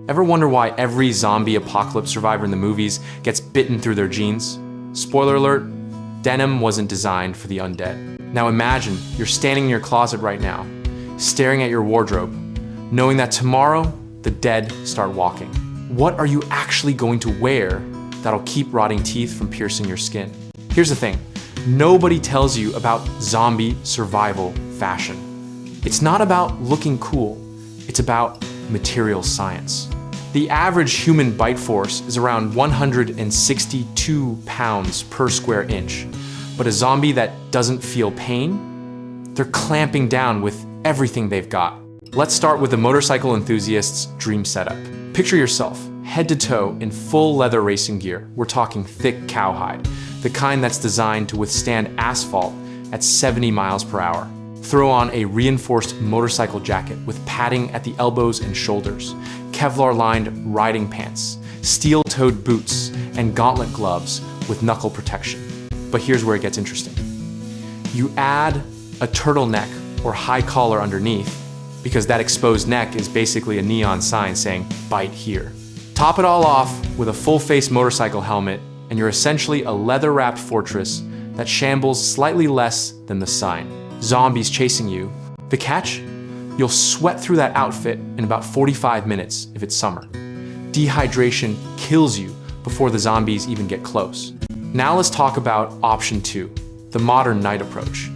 Ever wonder why every zombie apocalypse survivor in the movies gets bitten through their jeans? Spoiler alert, denim wasn't designed for the undead. Now imagine you're standing in your closet right now, staring at your wardrobe, knowing that tomorrow the dead start walking. What are you actually going to wear that'll keep rotting teeth from piercing your skin? Here's the thing, nobody tells you about zombie survival fashion. It's not about looking cool, it's about material science. The average human bite force is around 162 pounds per square inch, but a zombie that doesn't feel pain, they're clamping down with everything they've got. Let's start with the motorcycle enthusiast's dream setup. Picture yourself, head to toe in full leather racing gear. We're talking thick cowhide, the kind that's designed to withstand asphalt at 70 miles per hour. Throw on a reinforced motorcycle jacket with padding at the elbows and shoulders, Kevlar-lined riding pants, steel-toed boots, and gauntlet gloves with knuckle protection. But here's where it gets interesting. You add a turtleneck or high collar underneath, because that exposed neck is basically a neon sign saying, "Bite here." Top it all off with a full-face motorcycle helmet, and you're essentially a leather-wrapped fortress that shambles slightly less than the sign. Zombies chasing you. The catch? You'll sweat through that outfit in about 45 minutes if it's summer. Dehydration kills you before the zombies even get close. Now let's talk about option 2, the modern night approach.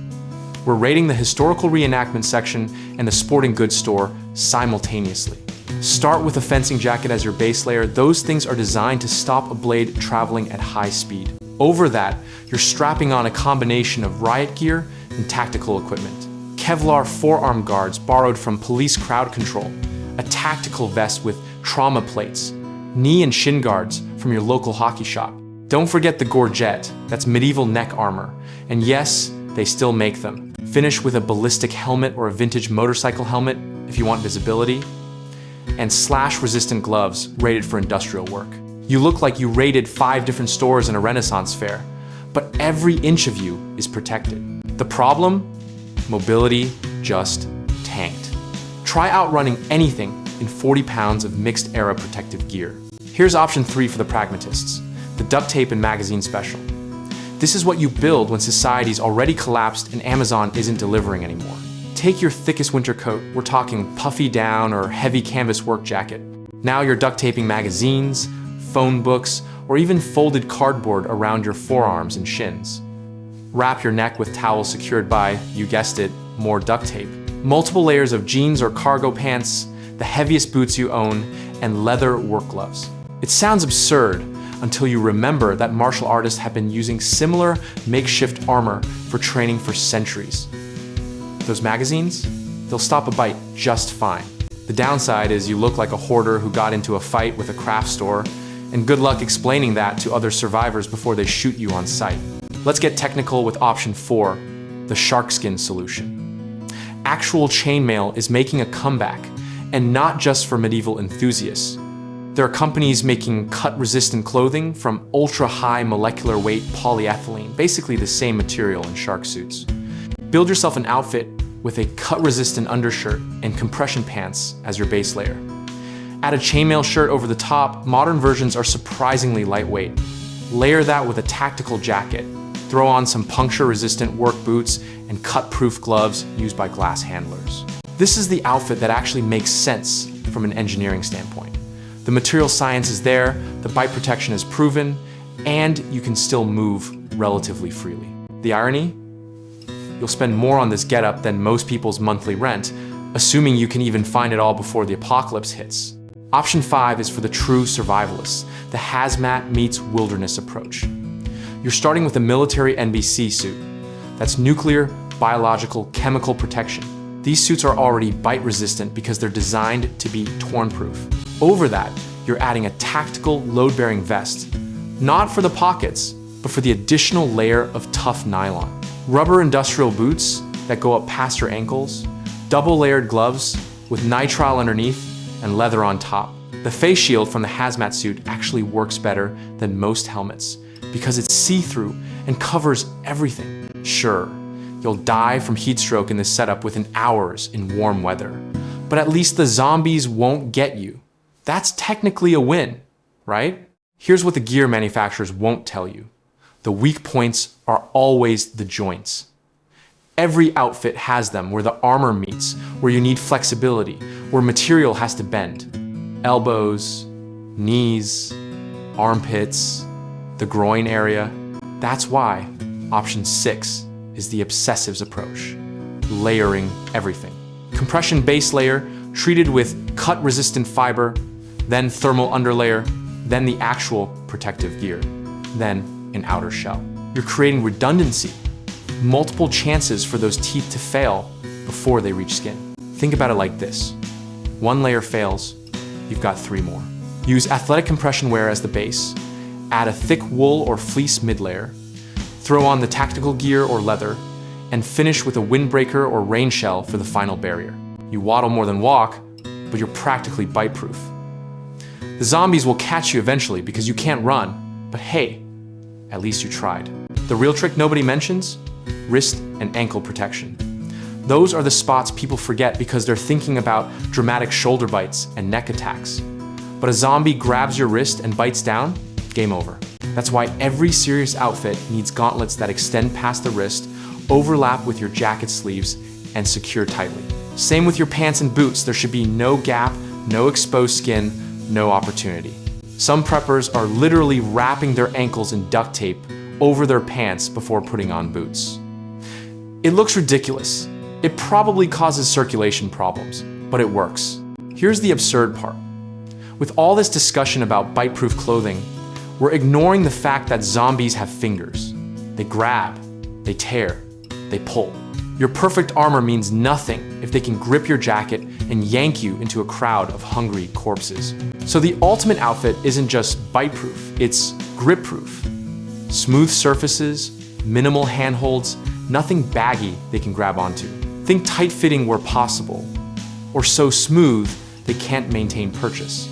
We're rating the historical reenactment section and the sporting goods store simultaneously. Start with a fencing jacket as your base layer. Those things are designed to stop a blade traveling at high speed. Over that, you're strapping on a combination of riot gear and tactical equipment. Kevlar forearm guards borrowed from police crowd control, a tactical vest with trauma plates, knee and shin guards from your local hockey shop. Don't forget the gorget, that's medieval neck armor. And yes, they still make them. Finish with a ballistic helmet or a vintage motorcycle helmet if you want visibility, and slash-resistant gloves rated for industrial work. You look like you raided 5 different stores in a Renaissance fair, but every inch of you is protected. The problem? Mobility just tanked. Try outrunning anything in 40 pounds of mixed-era protective gear. Here's option 3 for the pragmatists, the duct tape and magazine special. This is what you build when society's already collapsed and Amazon isn't delivering anymore. Take your thickest winter coat, we're talking puffy down or heavy canvas work jacket. Now you're duct taping magazines, phone books, or even folded cardboard around your forearms and shins. Wrap your neck with towels secured by, you guessed it, more duct tape. Multiple layers of jeans or cargo pants, the heaviest boots you own, and leather work gloves. It sounds absurd until you remember that martial artists have been using similar makeshift armor for training for centuries. Those magazines, they'll stop a bite just fine. The downside is you look like a hoarder who got into a fight with a craft store, and good luck explaining that to other survivors before they shoot you on sight. Let's get technical with option 4, the sharkskin solution. Actual chainmail is making a comeback, and not just for medieval enthusiasts. There are companies making cut-resistant clothing from ultra-high molecular weight polyethylene, basically the same material in shark suits. Build yourself an outfit with a cut-resistant undershirt and compression pants as your base layer. Add a chainmail shirt over the top. Modern versions are surprisingly lightweight. Layer that with a tactical jacket. Throw on some puncture-resistant work boots and cut-proof gloves used by glass handlers. This is the outfit that actually makes sense from an engineering standpoint. The material science is there, the bite protection is proven, and you can still move relatively freely. The irony? You'll spend more on this getup than most people's monthly rent, assuming you can even find it all before the apocalypse hits. Option 5 is for the true survivalists, the hazmat meets wilderness approach. You're starting with a military NBC suit. That's nuclear, biological, chemical protection. These suits are already bite resistant because they're designed to be torn-proof. Over that, you're adding a tactical load-bearing vest, not for the pockets, but for the additional layer of tough nylon. Rubber industrial boots that go up past your ankles, double-layered gloves with nitrile underneath and leather on top. The face shield from the hazmat suit actually works better than most helmets because it's see-through and covers everything. Sure, you'll die from heat stroke in this setup within hours in warm weather, but at least the zombies won't get you. That's technically a win, right? Here's what the gear manufacturers won't tell you. The weak points are always the joints. Every outfit has them where the armor meets, where you need flexibility, where material has to bend. Elbows, knees, armpits, the groin area. That's why option 6 is the obsessive's approach, layering everything. Compression base layer treated with cut-resistant fiber, then thermal underlayer, then the actual protective gear, then an outer shell. You're creating redundancy, multiple chances for those teeth to fail before they reach skin. Think about it like this. One layer fails, you've got 3 more. Use athletic compression wear as the base, add a thick wool or fleece mid-layer, throw on the tactical gear or leather, and finish with a windbreaker or rain shell for the final barrier. You waddle more than walk, but you're practically bite-proof. The zombies will catch you eventually because you can't run, but hey, at least you tried. The real trick nobody mentions? Wrist and ankle protection. Those are the spots people forget because they're thinking about dramatic shoulder bites and neck attacks. But a zombie grabs your wrist and bites down, game over. That's why every serious outfit needs gauntlets that extend past the wrist, overlap with your jacket sleeves, and secure tightly. Same with your pants and boots. There should be no gap, no exposed skin, no opportunity. Some preppers are literally wrapping their ankles in duct tape over their pants before putting on boots. It looks ridiculous. It probably causes circulation problems, but it works. Here's the absurd part. With all this discussion about bite-proof clothing, we're ignoring the fact that zombies have fingers. They grab, they tear, they pull. Your perfect armor means nothing if they can grip your jacket and yank you into a crowd of hungry corpses. So the ultimate outfit isn't just bite-proof, it's grip-proof. Smooth surfaces, minimal handholds, nothing baggy they can grab onto. Think tight-fitting where possible, or so smooth they can't maintain purchase.